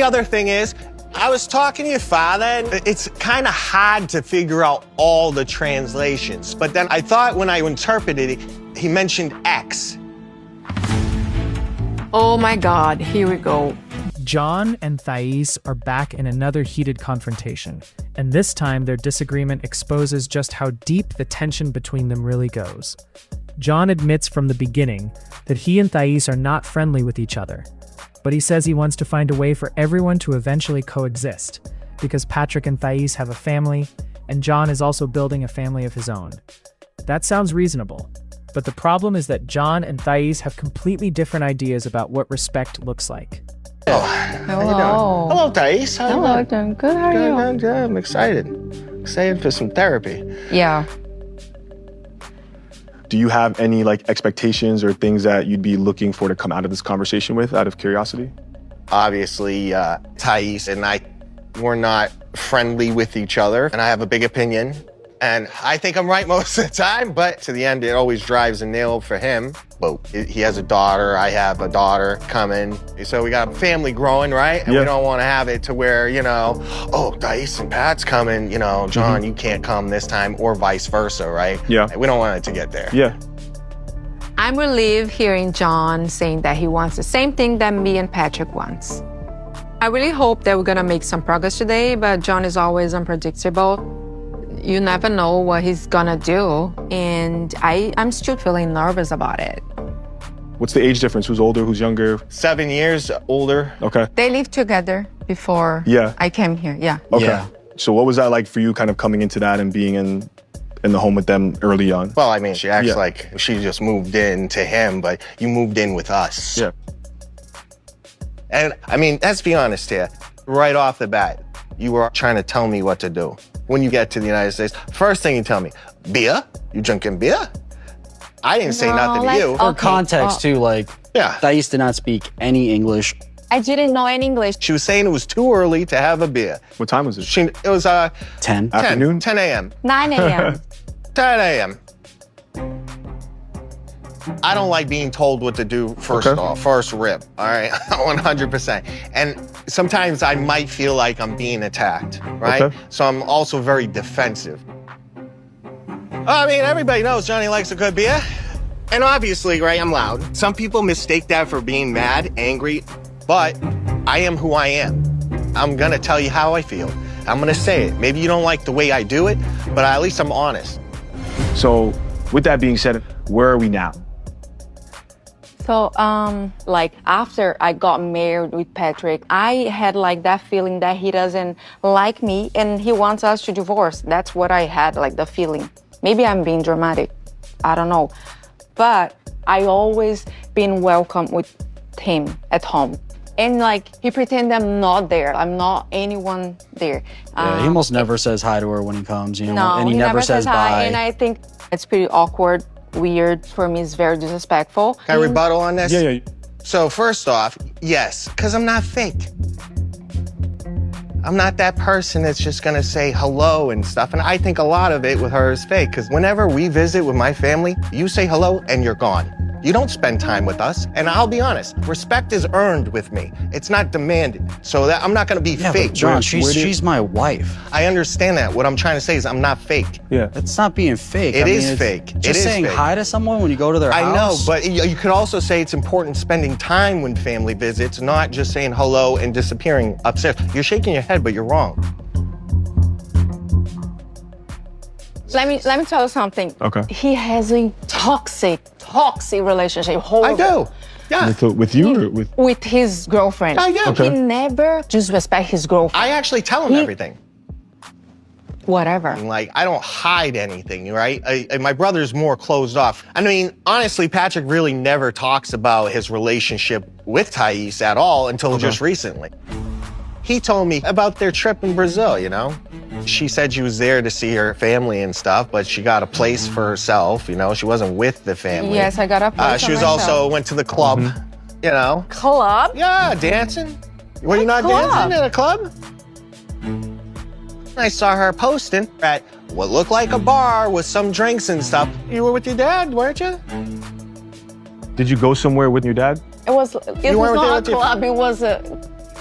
other thing is, I was talking to your father, and it's kind of hard to figure out all the translations. But then I thought when I interpreted it, he mentioned X. Oh my God, here we go. John and Thais are back in another heated confrontation, and this time their disagreement exposes just how deep the tension between them really goes. John admits from the beginning that he and Thais are not friendly with each other, but he says he wants to find a way for everyone to eventually coexist, because Patrick and Thais have a family, and John is also building a family of his own. That sounds reasonable, but the problem is that John and Thais have completely different ideas about what respect looks like. Oh, how you doing? Hello, Thais. How Hello, you doing good. How are you? Good. I'm excited. Excited for some therapy. Yeah. Do you have any like expectations or things that you'd be looking for to come out of this conversation with, out of curiosity? Obviously, Thais and I, we're not friendly with each other, and I have a big opinion. And I think I'm right most of the time, but to the end, it always drives a nail for him. Well, he has a daughter, I have a daughter coming. So we got a family growing, right? And we don't want to have it to where, you know, oh, Thais and Pat's coming, you know, John, you can't come this time, or vice versa, right? Yeah. We don't want it to get there. Yeah. I'm relieved hearing John saying that he wants the same thing that me and Patrick wants. I really hope that we're gonna make some progress today, but John is always unpredictable. You never know what he's gonna do, and I'm still feeling nervous about it. What's the age difference? Who's older, who's younger? 7 years older. Okay. They lived together before I came here, yeah. Okay. Yeah. So what was that like for you kind of coming into that and being in the home with them early on? Well, I mean, she acts like she just moved in to him, but you moved in with us. Yeah. And I mean, let's be honest here. Right off the bat, you were trying to tell me what to do. When you get to the United States, first thing you tell me, beer? You drinking beer? I didn't say nothing to you. For context too, like, Thais did not speak any English. I didn't know any English. She was saying it was too early to have a beer. What time was it? It was 10. Afternoon? 10 a.m. 9 a.m. 10 a.m. I don't like being told what to do first rip, all right? 100%. And sometimes I might feel like I'm being attacked, right? Okay. So I'm also very defensive. I mean, everybody knows Johnny likes a good beer. And obviously, right, I'm loud. Some people mistake that for being mad, angry, but I am who I am. I'm gonna tell you how I feel. I'm gonna say it. Maybe you don't like the way I do it, but at least I'm honest. So with that being said, where are we now? So, like after I got married with Patrick, I had like that feeling that he doesn't like me and he wants us to divorce. That's what I had, like the feeling. Maybe I'm being dramatic, I don't know. But I always been welcome with him at home. And like, he pretend I'm not there. I'm not anyone there. Yeah, he almost never says hi to her when he comes, you know, No, and he never says hi. bye. And I think it's pretty awkward, weird. For me, it's very disrespectful. Can I rebuttal on this? Yeah. So first off, yes, because I'm not fake. I'm not that person that's just gonna say hello and stuff. And I think a lot of it with her is fake, because whenever we visit with my family, you say hello and you're gone. You don't spend time with us. And I'll be honest, respect is earned with me. It's not demanded. So that I'm not gonna be fake. But John, she's my wife. I understand that. What I'm trying to say is I'm not fake. Yeah. It's not being fake. It is fake. Just saying hi to someone when you go to their house. I know, but you could also say it's important spending time when family visits, not just saying hello and disappearing upstairs. You're shaking your head, but you're wrong. Let me tell you something. Okay. He has a toxic relationship. Horrible. I do. Yeah. With you or with? With his girlfriend. I do. Okay. He never disrespect his girlfriend. I actually tell him everything. Whatever. Like, I don't hide anything, right? My brother's more closed off. I mean, honestly, Patrick really never talks about his relationship with Thais at all until just recently. He told me about their trip in Brazil, you know? She said she was there to see her family and stuff, but she got a place for herself, you know? She wasn't with the family. Yes, I got a place She for was myself. also went to the club, you know? Club? Yeah, dancing. Were you not club? dancing at a club? I saw her posting at what looked like a bar with some drinks and stuff. You were with your dad, weren't you? Did you go somewhere with your dad? It was weren't not there a club, it was a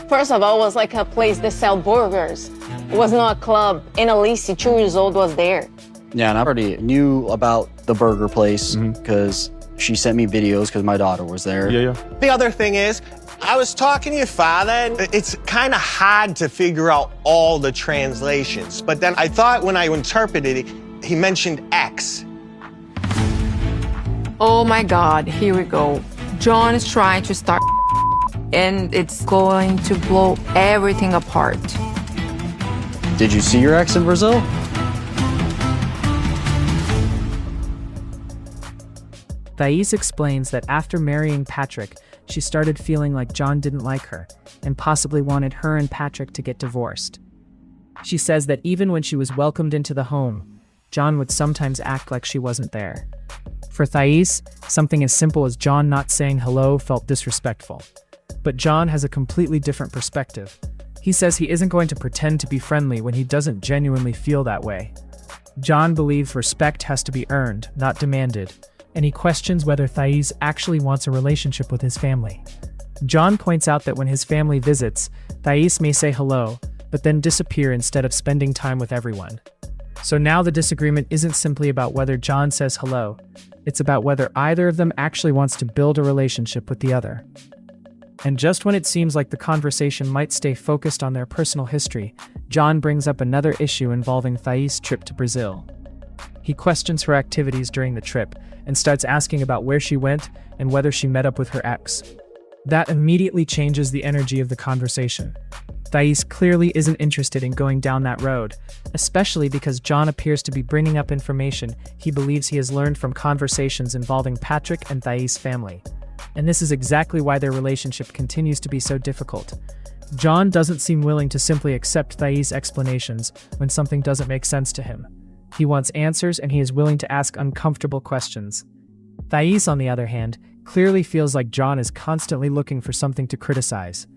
First of all, it was like a place that sell burgers. It was not a club. And Alicia, 2 years old, was there. Yeah, and I already knew about the burger place because she sent me videos because my daughter was there. Yeah. The other thing is, I was talking to your father, and it's kind of hard to figure out all the translations. But then I thought when I interpreted it, he mentioned X. Oh my God, here we go. John is trying to start and it's going to blow everything apart. Did you see your ex in Brazil? Thais explains that after marrying Patrick, she started feeling like John didn't like her and possibly wanted her and Patrick to get divorced. She says that even when she was welcomed into the home, John would sometimes act like she wasn't there. For Thais, something as simple as John not saying hello felt disrespectful. But John has a completely different perspective. He says he isn't going to pretend to be friendly when he doesn't genuinely feel that way. John believes respect has to be earned, not demanded, and he questions whether Thais actually wants a relationship with his family. John points out that when his family visits, Thais may say hello, but then disappear instead of spending time with everyone. So now the disagreement isn't simply about whether John says hello, it's about whether either of them actually wants to build a relationship with the other. And just when it seems like the conversation might stay focused on their personal history, John brings up another issue involving Thais' trip to Brazil. He questions her activities during the trip and starts asking about where she went and whether she met up with her ex. That immediately changes the energy of the conversation. Thais clearly isn't interested in going down that road, especially because John appears to be bringing up information he believes he has learned from conversations involving Patrick and Thais' family. And this is exactly why their relationship continues to be so difficult. John doesn't seem willing to simply accept Thais' explanations when something doesn't make sense to him. He wants answers and he is willing to ask uncomfortable questions. Thais, on the other hand, clearly feels like John is constantly looking for something to criticize.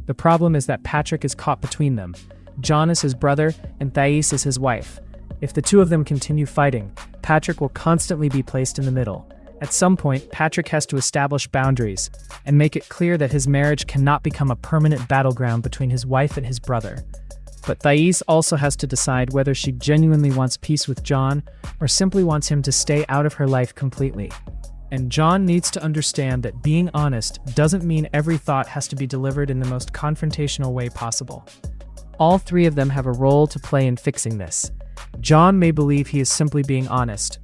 The problem is that Patrick is caught between them. John is his brother and Thais is his wife. If the two of them continue fighting, Patrick will constantly be placed in the middle. At some point, Patrick has to establish boundaries and make it clear that his marriage cannot become a permanent battleground between his wife and his brother. But Thais also has to decide whether she genuinely wants peace with John or simply wants him to stay out of her life completely. And John needs to understand that being honest doesn't mean every thought has to be delivered in the most confrontational way possible. All three of them have a role to play in fixing this. John may believe he is simply being honest.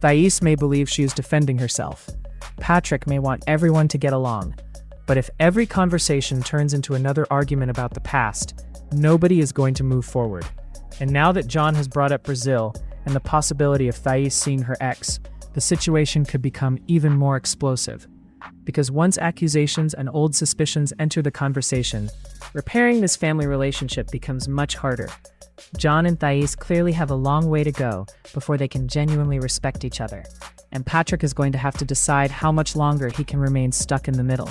Thais may believe she is defending herself. Patrick may want everyone to get along. But if every conversation turns into another argument about the past, nobody is going to move forward. And now that John has brought up Brazil and the possibility of Thais seeing her ex, the situation could become even more explosive. Because once accusations and old suspicions enter the conversation, repairing this family relationship becomes much harder. John and Thais clearly have a long way to go before they can genuinely respect each other, and Patrick is going to have to decide how much longer he can remain stuck in the middle.